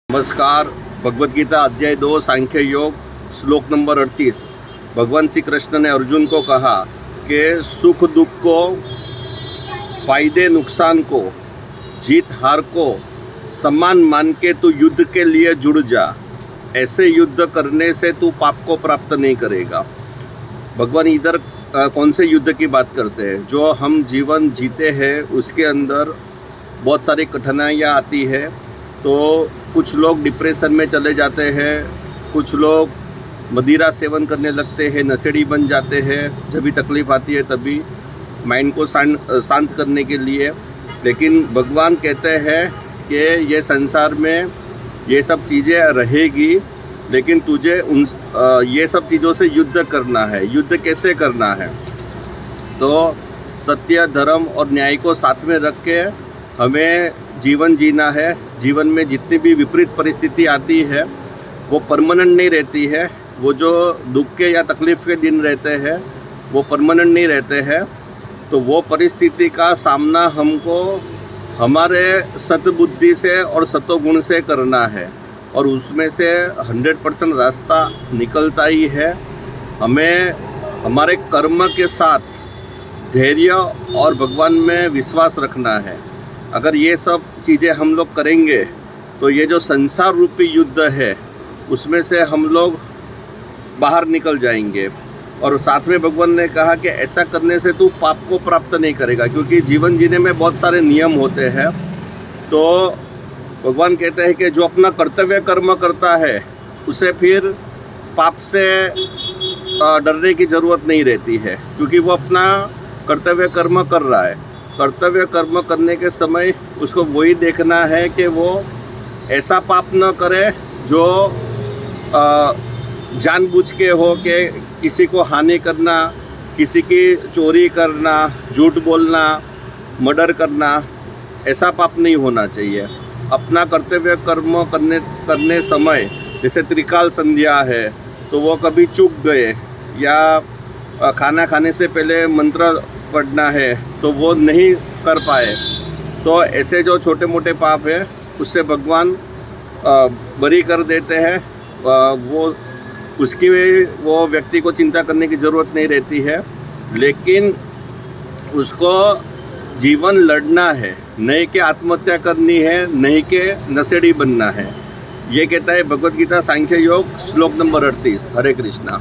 नमस्कार। भगवत गीता अध्याय 2 सांख्य योग श्लोक नंबर 38। भगवान श्री कृष्ण ने अर्जुन को कहा कि सुख दुख को, फायदे नुकसान को, जीत हार को सम्मान मान के तू युद्ध के लिए जुड़ जा। ऐसे युद्ध करने से तू पाप को प्राप्त नहीं करेगा। भगवान इधर कौन से युद्ध की बात करते हैं? जो हम जीवन जीते हैं उसके अंदर बहुत सारी कठिनाइयाँ आती है। तो कुछ लोग डिप्रेशन में चले जाते हैं, कुछ लोग मदिरा सेवन करने लगते हैं, नशेड़ी बन जाते हैं। जब भी तकलीफ़ आती है तभी माइंड को शांत करने के लिए। लेकिन भगवान कहते हैं कि ये संसार में ये सब चीज़ें रहेगी, लेकिन तुझे ये सब चीज़ों से युद्ध करना है। युद्ध कैसे करना है? तो सत्य, धर्म और न्याय को साथ में रख के हमें जीवन जीना है। जीवन में जितनी भी विपरीत परिस्थिति आती है वो परमानेंट नहीं रहती है। वो जो दुख के या तकलीफ़ के दिन रहते हैं वो परमानेंट नहीं रहते हैं। तो वो परिस्थिति का सामना हमको हमारे सद्बुद्धि से और सतोगुण से करना है, और उसमें से 100% रास्ता निकलता ही है। हमें हमारे कर्म के साथ धैर्य और भगवान में विश्वास रखना है। अगर ये सब चीज़ें हम लोग करेंगे तो ये जो संसार रूपी युद्ध है उसमें से हम लोग बाहर निकल जाएंगे। और साथ में भगवान ने कहा कि ऐसा करने से तू पाप को प्राप्त नहीं करेगा, क्योंकि जीवन जीने में बहुत सारे नियम होते हैं। तो भगवान कहते हैं कि जो अपना कर्तव्य कर्म करता है उसे फिर पाप से डरने की ज़रूरत नहीं रहती है, क्योंकि वो अपना कर्तव्य कर्म कर रहा है। कर्तव्य कर्म करने के समय उसको वही देखना है कि वो ऐसा पाप न करे जो जानबूझ के हो, कि किसी को हानि करना, किसी की चोरी करना, झूठ बोलना, मर्डर करना, ऐसा पाप नहीं होना चाहिए। अपना कर्तव्य कर्म करने समय, जैसे त्रिकाल संध्या है तो वो कभी चूक गए, या खाना खाने से पहले मंत्र पढ़ना है तो वो नहीं कर पाए, तो ऐसे जो छोटे मोटे पाप है उससे भगवान बरी कर देते हैं। वो व्यक्ति को चिंता करने की ज़रूरत नहीं रहती है। लेकिन उसको जीवन लड़ना है, नहीं कि आत्महत्या करनी है, नहीं कि नशेड़ी बनना है। ये कहता है भगवत गीता सांख्य योग श्लोक नंबर 38। हरे कृष्णा।